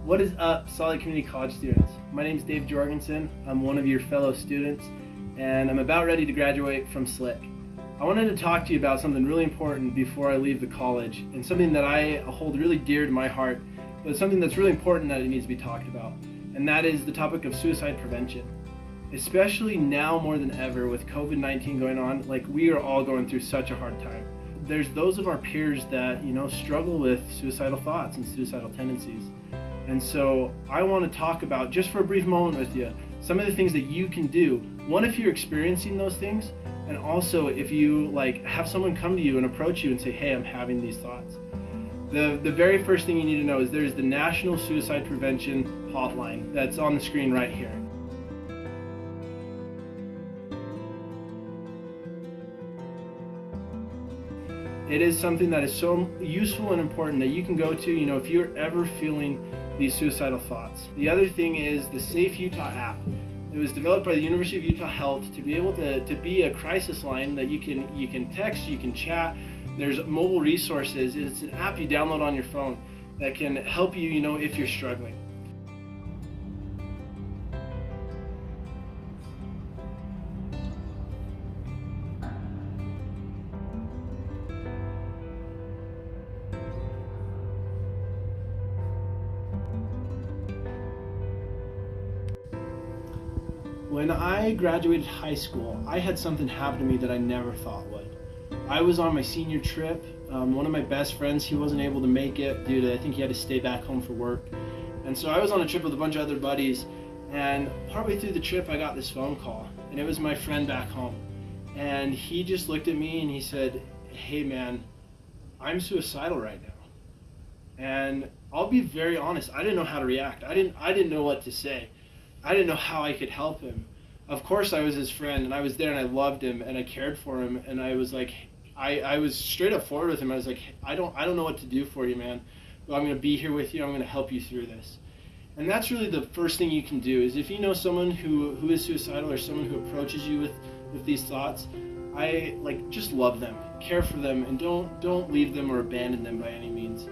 What is up, Solid Community College students? My name is Dave Jorgensen. I'm one of your fellow students, and I'm about ready to graduate from SLIC. I wanted to talk to you about something really important before I leave the college, and something that I hold really dear to my heart, but it's something that's really important that it needs to be talked about, and that is the topic of suicide prevention. Especially now more than ever with COVID-19 going on, we are all going through such a hard time. There's those of our peers that, struggle with suicidal thoughts and suicidal tendencies. And so I want to talk about, just for a brief moment with you, some of the things that you can do. One, if you're experiencing those things, and also if you have someone come to you and approach you and say, hey, I'm having these thoughts. The very first thing you need to know is there's the National Suicide Prevention Hotline that's on the screen right here. It is something that is so useful and important that you can go to, if you're ever feeling these suicidal thoughts. The other thing is the Safe Utah app. It was developed by the University of Utah Health to be able to be a crisis line that you can text, you can chat. There's mobile resources. It's an app you download on your phone that can help you, if you're struggling. When I graduated high school, I had something happen to me that I never thought would. I was on my senior trip. One of my best friends, he wasn't able to make it due to, I think he had to stay back home for work. And so I was on a trip with a bunch of other buddies, and partway through the trip I got this phone call, and it was my friend back home. And he just looked at me and he said, hey man, I'm suicidal right now. And I'll be very honest, I didn't know how to react. I didn't know what to say. I didn't know how I could help him. Of course I was his friend, and I was there and I loved him and I cared for him, and I was like, I was straight up forward with him. I was like, I don't know what to do for you, man, but I'm gonna be here with you. I'm gonna help you through this. And that's really the first thing you can do, is if you know someone who is suicidal or someone who approaches you with these thoughts, just love them, care for them, and don't leave them or abandon them by any means.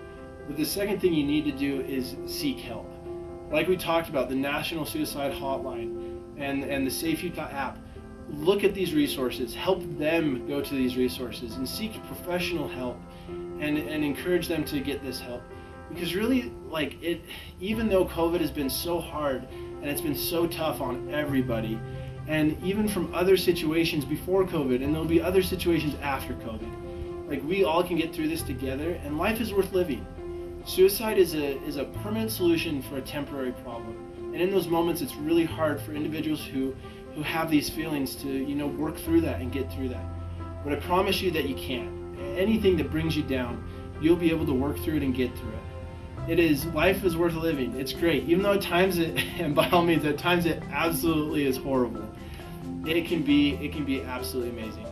But the second thing you need to do is seek help. Like we talked about, the National Suicide Hotline and the Safe Utah app. Look at these resources, help them go to these resources and seek professional help and encourage them to get this help. Because really, even though COVID has been so hard and it's been so tough on everybody, and even from other situations before COVID, and there'll be other situations after COVID, we all can get through this together, and life is worth living. Suicide is a permanent solution for a temporary problem. And in those moments, it's really hard for individuals who have these feelings to, work through that and get through that. But I promise you that you can. Anything that brings you down, you'll be able to work through it and get through it. Life is worth living. It's great. Even though at times and by all means, at times it absolutely is horrible. It can be absolutely amazing.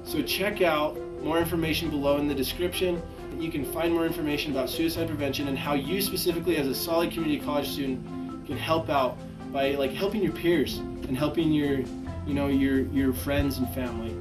So check out more information below in the description. You can find more information about suicide prevention and how you specifically as a Solid Community College student can help out by helping your peers and helping your friends and family.